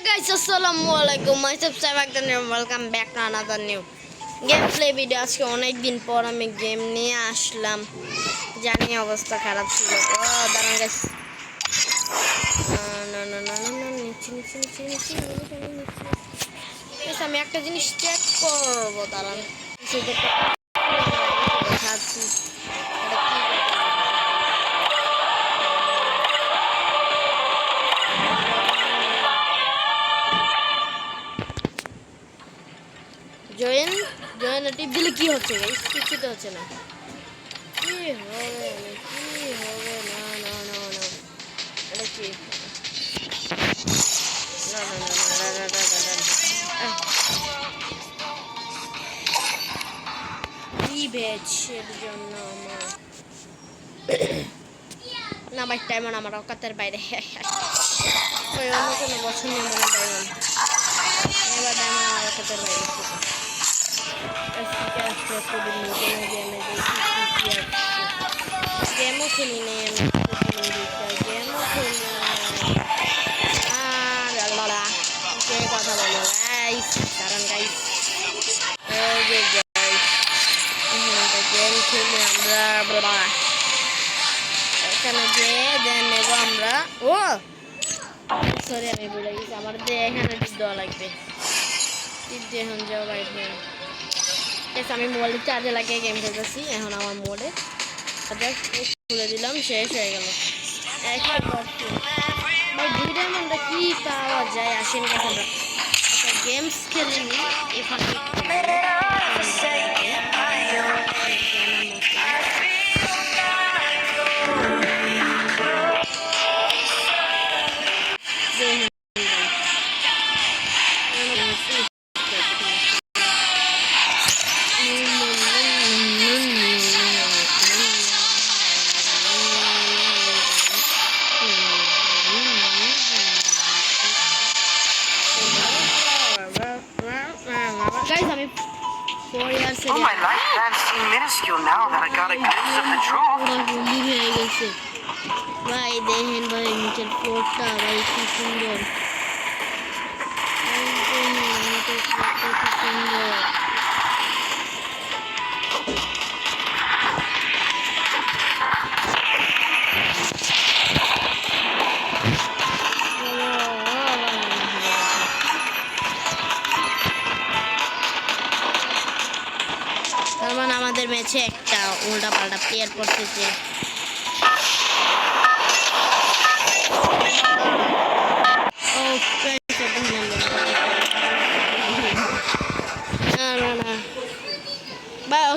guys, assalamualaikum. Myself Saivakdan and welcome back to another new gameplay video. আজকে অনেক দিন পর আমি গেম নিয়ে আসলাম। জানি অবস্থা খারাপ ছিল। দাঁড়ান গাইস। না আমি একটা জিনিস চেক করব দাঁড়ান। জয়েন টিপ দিলে কি হচ্ছে গাইস? কিছু তো হচ্ছে না। কি হবে না এটা কি এর জন্য না ভাই টাইমন আমার অকাতের বাইরে ওই অন্য কোনো বছর নেই মনে টাইমন এবার টাইমন আমার অকাতের বাইরে গেমও খেলি নেই গেমও খেলি কথা বলো গাইস কারণ গাইস গেম খেলি আমরা এখানে যে দেন নেব আমরা ও সরি আমি ভুলে গেছি আমার যে এখানে টিপ দেওয়া লাগবে টিপ দিয়ে এখন যাও বাইরে আমি মোবাইল চার্জে লাগিয়ে গেম খেলতেছি এখন আমার মোডে খুলে দিলাম শেষ হয়ে গেল দুই ডায়মন্ডে কি পাওয়া যায় আসেন কাছে আমরা গেমস খেলিনি এখানে Guys, I'm 4 years old. Oh, my life plans seem minuscule now that I got a glimpse of the truth. Bhai, দেখেন ভাই নিচের ফ্লোরটা ভাই কি সুন্দর আমাদের ম্যাচে একটা উল্টা পাল্টা প্লেয়ার পড়তেছে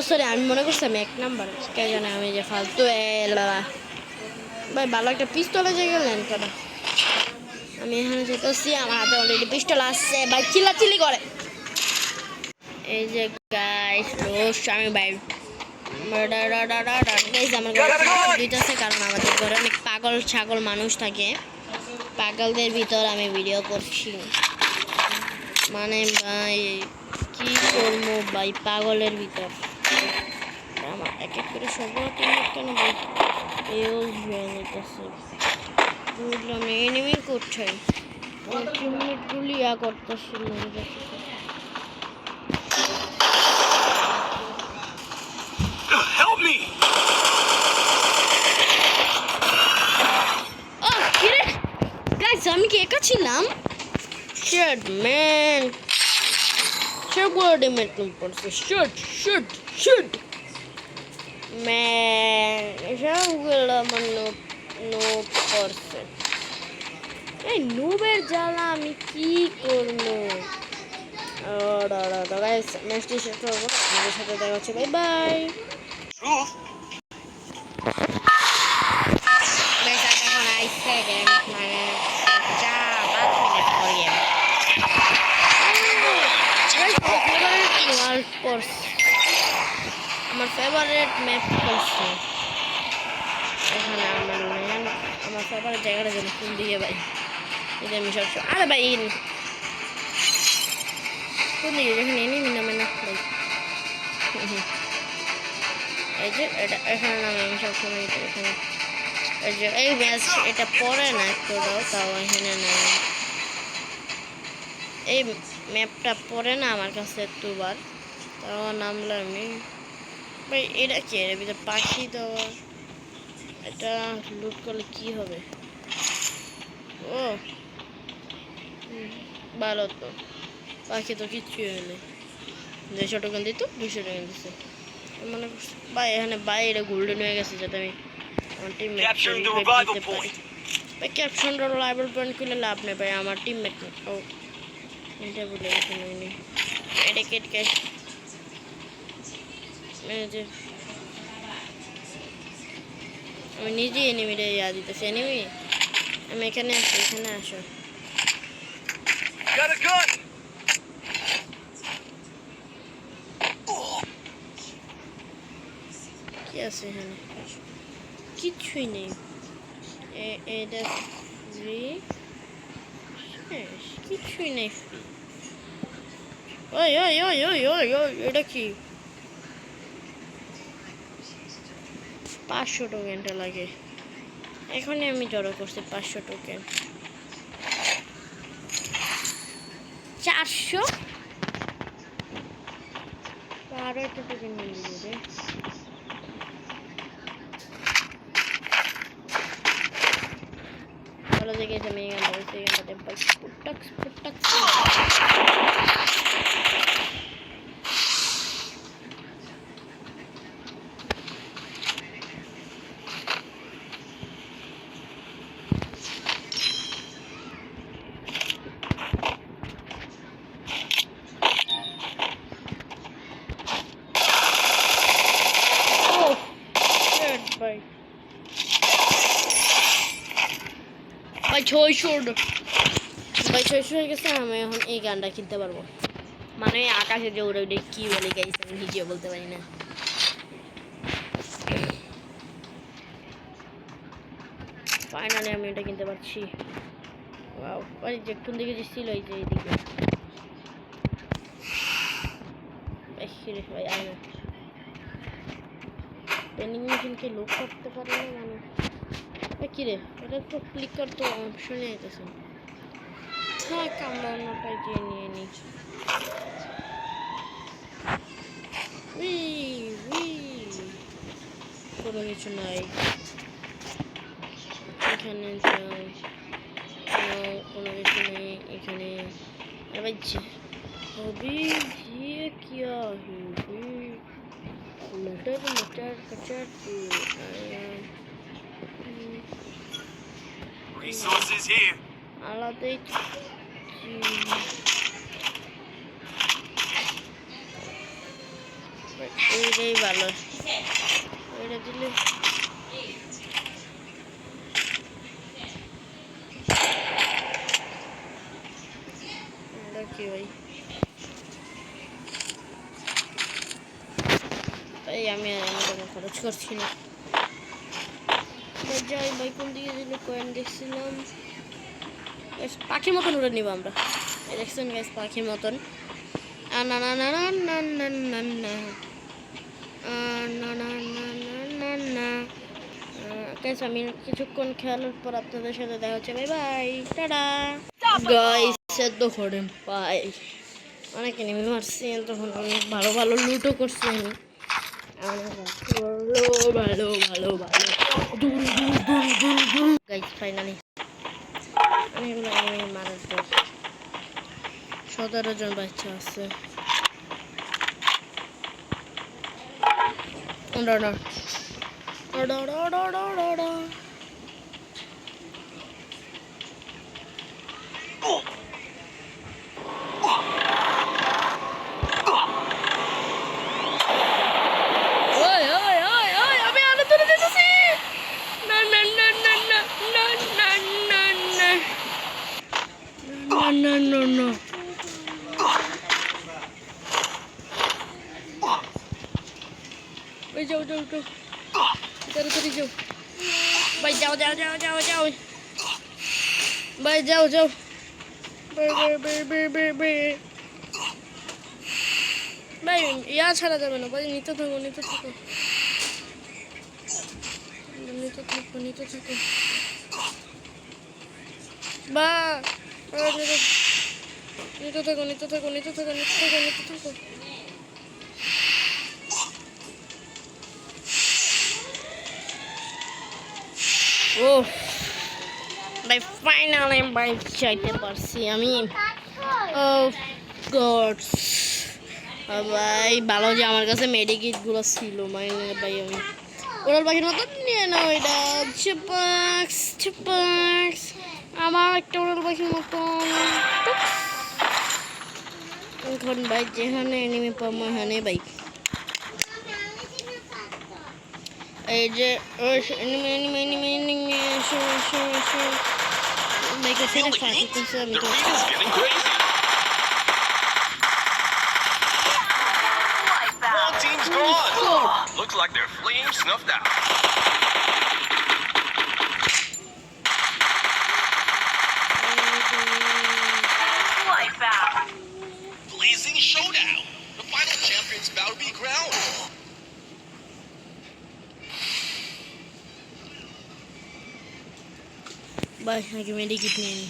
সরি আমি মনে করছি আমি 1 নাম্বার কে জানে আমি যে ফালতু ভাই ভালো একটা পিস্তলে যে গেলেন কটা আমি এখানে যেতেছি আমার হাতে অলরেডি পিস্তল আসছে ভাই চিল্লাচিল্লি করে এই যে গাইস রোশ আমি ভাই আমার ঘরে কারণ আমাদের ঘরে অনেক পাগল ছাগল মানুষ থাকে পাগলদের ভিতর আমি ভিডিও করছি মানে ভাই কি করবো ভাই পাগলের ভিতর আমার এক এক করে সবগুলো কেন ভাই বুঝলাম এনিমি করছে টিমমেটগুলি করতেছি Help me! Oh, guys, আমি কি একা ছিলাম? Shit, man. সবগুলো ডিমেট পড়ছে শুট man সবগুলো আমার নোট করছে এই নুবের জ্বালা আমি কি করবো গাইস ম্যাচটি শেষ করবো আপনাদের সাথে দেখা হচ্ছে বাই বাই এখন আইসে গেম মানে 4-5 মিনিট পর গেম আমার ফেভারিট ম্যাপ করছে এখানে আমার ফেভারিট জায়গাটা যেন কোন দিকে ভাই এটা আমি সবসময় আরে ভাই কোন দিকে যেখানে এনিমি নামে না ভাই এই যে এটা এখানে নামে আমি সবসময় এখানে এই যে এই ম্যাচ এটা পরে না একটু তাও এখানে নেই এই ম্যাপটা পড়ে না আমার কাছে একটুবার, তাও নামলাম আমি। ভাই এটা কি এর ভিতরে পাখি দেওয়া, এটা লুট করলে কি হবে? ও ভালো তো, পাখি তো কিচ্ছু হয়নি। 200 টোকেন দিত, 200 টোকেন দিচ্ছে। মনে করছি ভাই এখানে বাইরে গোল্ডেন হয়ে গেছে, যাতে আমি আমার টিমমেট Capturing the revival দিতে পারি। point. ভাই ক্যাপশন লাইভেল পয়েন্ট করলে লাভ নেই ভাই, আমার টিমমেট ও এটা বলে গেছে নইনি এডিকেট ক্যাশ যে আমি নিজেই এনিমিটা ইয়া দিতেছি। এনিমি আমি এখানে আসি, এখানে আসো। Got a gun. কি আছে এখানে? কিচ্ছুই নেই। এটা ফ্রি, কিচ্ছুই নেই ফ্রি। ওই ওই ওই ওই ওই ওই এটা কি? 500 টোকেনটা লাগে। এখনই আমি জড়ো করছি 500 টোকেন। 400 আরো একটা টোকেন নিয়ে দিবে। ভালো জায়গায় আমি এই গানটা বলছি, এই গানটাতে ফুটাক্স ফুটাক্স। ভাই ভাই 600 ভাই 600 হয়ে গেছে। আমি এখন এই গানটা কিনতে পারবো, মানে আকাশে যে উড়ে উড়ে কি বলে গাইছে আমি নিজেও বলতে পারি না। ফাইনালি আমি এটা কিনতে পারছি। ওয়াও ভাই যে কোন দিকে ছিল, এই যে এইদিকে। ভাই আয় না, পেনিং মেশিনকে লুক করতে পারি না মানে কি রে? এটা তো ক্লিক করতে অপশনে আইতেছে। থাক আমরা অন্যটাই গিয়ে নিয়ে নিই। কোনো কিছু নাই এখানে, কোনো কিছু নেই এখানে। अरे भाई अभी ये क्या है? लटर लटर कचर Resources here. আলাদাই এইটাই ভালো, এটা দিলে কি ভাই? ভাই আমি টাকা খরচ করছি না। যাই ভাই কোন দিকে দিলে কয়েন দেখছিলাম, পাখির মতন উড়ে নিব আমরা। দেখছেন গাইস পাখির মতন। না না না না না না না না না না না না গাইস আমি কিছুক্ষণ খেলার পর আপনাদের সাথে দেখা হচ্ছে। Bye bye, tata guys. তো করে পাই অনেক এনিমি মারছি, তখন অনেক ভালো ভালো লুটও করছি আমি। ভালো ভালো ভালো দূর দূর দূর দূর দূর গাইস ফাইনালি অনেকগুলো এনিমি মারার পর 17 জন বাচ্চা আছে। No. जाओ जाओ जाओ इधर उधर ही जाओ भाई, जाओ जाओ जाओ जाओ जाओ भाई, जाओ जाओ भाई ইয়া ছাড়া যাবে না ভাই, নিতে থাকো নিতে থাকো নিতে থাকো নিতে থাকো বা নিতে থাকো নিতে থাকো নিতে থাকো নিতে থাকো নিতে থাকো। ও ভাই ফাইনালি ভাই চাইতে পারছি আমি। ও গড ভাই ভালো যে আমার কাছে মেডিকেটগুলো ছিল মানে ভাই আমি ওরাল পাখির মতো নিয়ে নাও এটা চিপাক্স চিপাক্স আমার একটা ওরাল পাখির মতন। এখন ভাই যেখানে এনিমি পাবো এখানে ভাই এই যে এনিমি এনিমি এনিমি এনিমি এসো এসো এসো ভাই কোথায় ফাঁকি করছে আমি তো All teams gone. Looks like their flame snuffed out. Blazing showdown. The final champion's about to be crowned. ভাই আগে মেডিকেট নিয়ে নি।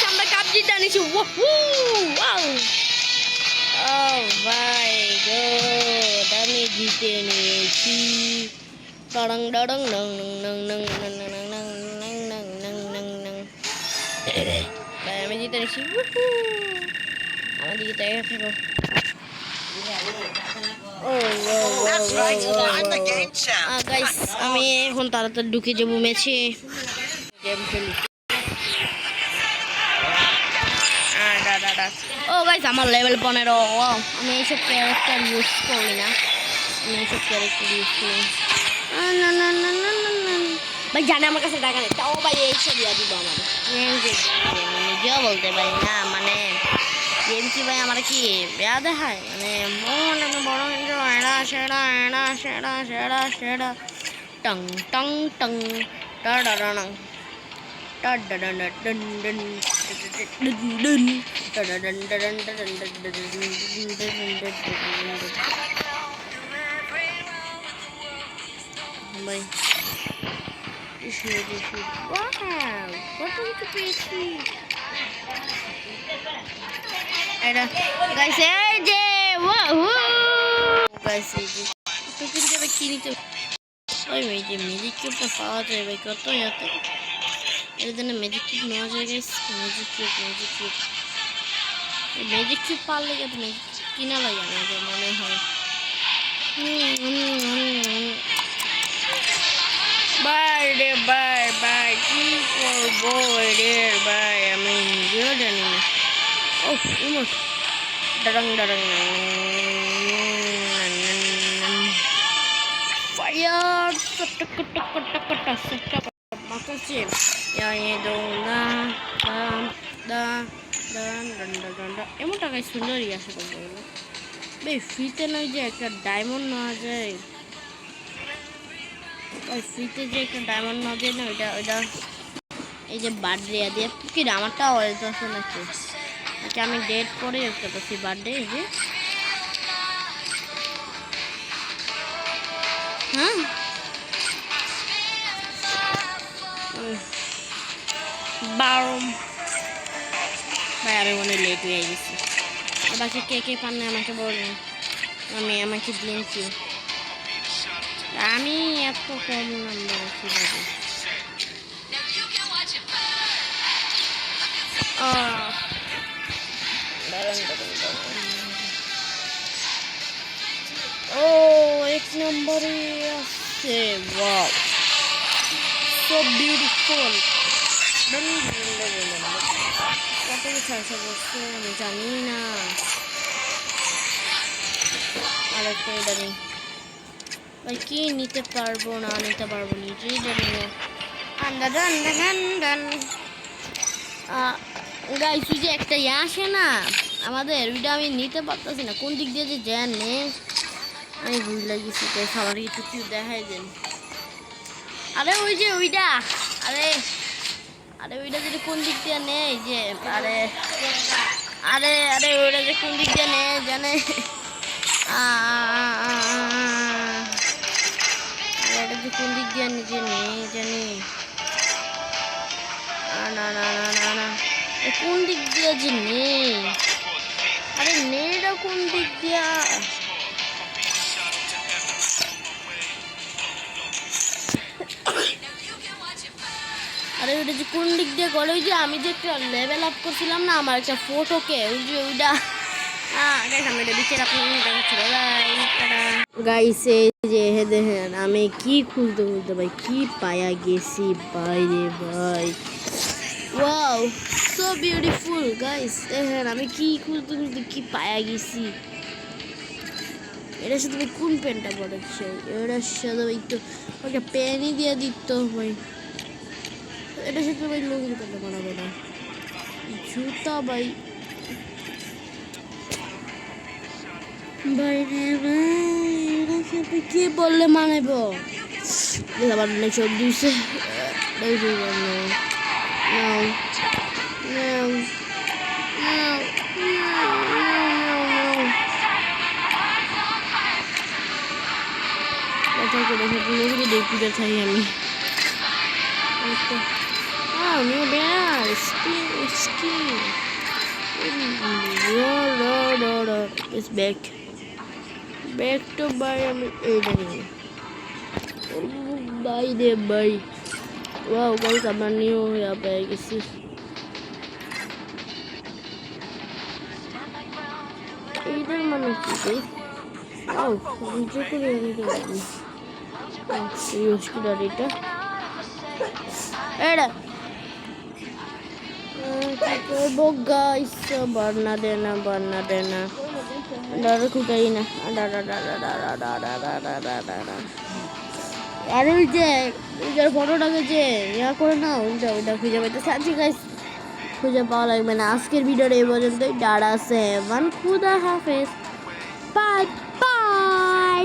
আমরা কাপ জিতে আনিছি। ভাই গড আমি জিতে নিয়েছি। ডং ডং ডং ডং ডং ডং ডং ডং ডং ডং ডং ডং ভাই আমি জিতে নিয়েছি। আমার দিকে তাই থাকো। গাইস আমি এখন তাড়াতাড়ি ঢুকে যাবো ম্যাচে গেম খেলি। ও গাইস আমার লেভেল 15। আমি এইসব ক্যারেক্টার ইউজ করি না, আমি এইসব ক্যারেক্টার ইউজ করি না না না না না না ভাই জানে আমার কাছে টাকা নেই তাও ভাই এইসব ইয়া দিব আমার নিজেও বলতে পারি না মানে গেম কি ভাই আমার কি বেয়া দেখায় মানে মন আমি বড় এড়া সেড়া এড়া সেড়া সেড়া সেড়া টং টং টং ডা ডা ডা ডং ডা ডা ডা ডা ডন ডন ডন ডন ডা ডা ডন ডা ডন ডা ডন ডা ডন ভাই wow what are you পেয়েছি এটা গাইস এই যে ওয়াও গাইস এই যে তো কিন্তু ভাই কি নিতে ওই এই যে ম্যাজিক কিউবটা পাওয়া যায় ভাই কত ইয়াতে এর জন্য ম্যাজিক কিউব নেওয়া যায় গাইস ম্যাজিক কিউব পারলে কত ম্যাজিক কিনা লাগে আমাদের মনে হয় বাই রে বাই বাই কি করবো রে বাই আমি নিজেও জানি না ও ইমোট ডরং ডরং ফায়ার টক টক টক টক টক মাকাছে এই দোনা দা দা দা এমনটা গাইস সুন্দরই আছে বলতে গেলে ভাই ফ্রিতে নয় যে একটা ডায়মন্ড নেওয়া যায় ওই ফ্রিতে যে একটা ডায়মন্ড না দিয়ে না ওইটা এই যে বার্থডে দিয়ে কি আমারটা অয়েল আছে নাকি আচ্ছা আমি ডেট পরে একটা করছি বার্থডে এই যে হ্যাঁ বারো ভাই আমি মনে লেট হয়ে গেছি বাকি কে কে পান না আমাকে বলবেন আমি আমাকে দিলেন কি আমি এত কম নাম্বার কিভাবে ও এক নম্বরে আছে ওয়াও সো বিউটিফুল কত কিছু আছে বলছে আমি জানি না আর একটা এটা নেই ভাই কি নিতে পারবো না নিতে পারবো নিজেই জানি না গাইস যে একটা ইয়ে আসে না আমাদের ওইটা আমি নিতে পারতেছি না কোন দিক দিয়ে যে জানে আমি ভুলে গেছি তাই সবার কিছু দেখাই দেন আরে ওই যে ওইটা আরে আরে ওইটা যদি কোন দিক দিয়ে নেই যে আরে আরে আরে ওইটা যে কোন দিক দিয়ে নেই জানে আরে এটা যে কোন দিক দিয়ে নিজে নেই জানি না না না না না কোন দিক দিয়ে যে নেই আরে নেইটা কোন দিক দিয়া আরে ওটা যে কোন দিক দিয়ে গেল ওই যে আমি যে একটা লেভেল আপ করছিলাম না আমার একটা ফটোকে ওই যে ওইটা দেখেন এটা দিচ্ছে আপনি গাইস এই যে হে দেখেন আমি কি খুঁজতে খুঁজতে ভাই কি পায়া গেছি বাইরে ভাই ওয়াও সো বিউটিফুল গাইস দেখেন আমি কি খুঁজতে খুঁজতে কি পায়া গেছি এটার সাথে কোন পেনটা পড়েছে এটার সাথে একটু একটা পেনই দিয়ে দিত ভাই এটার সাথে ভাই লুঙ্গি পেনটা বানাবো না জুতা ভাই বাইরে ভাই এটার সাথে কি বললে মানাবো আবার নেচর দিয়েছে দেখতে চাই আমি new bear skin it's back to buy আমি এইটা নিয়ে by the by wow guys আমার নিউ হয়ে পেয়ে গেছি এইটার মানে কি ও নিচে করে আমি তো ইউজ করে এটা এড়া করবো গাইস বারনা দেনা ডর খুঁটাই না আর ওই যে ফটোটাকে যে ইয়া করে না ওইটা খুঁজে পাইতে চাচ্ছি গাইস খুঁজে পাওয়া লাগবে না আজকের ভিডিওটা এই পর্যন্তই ডাড়া 7 খুদা হাফেজ বাই বাই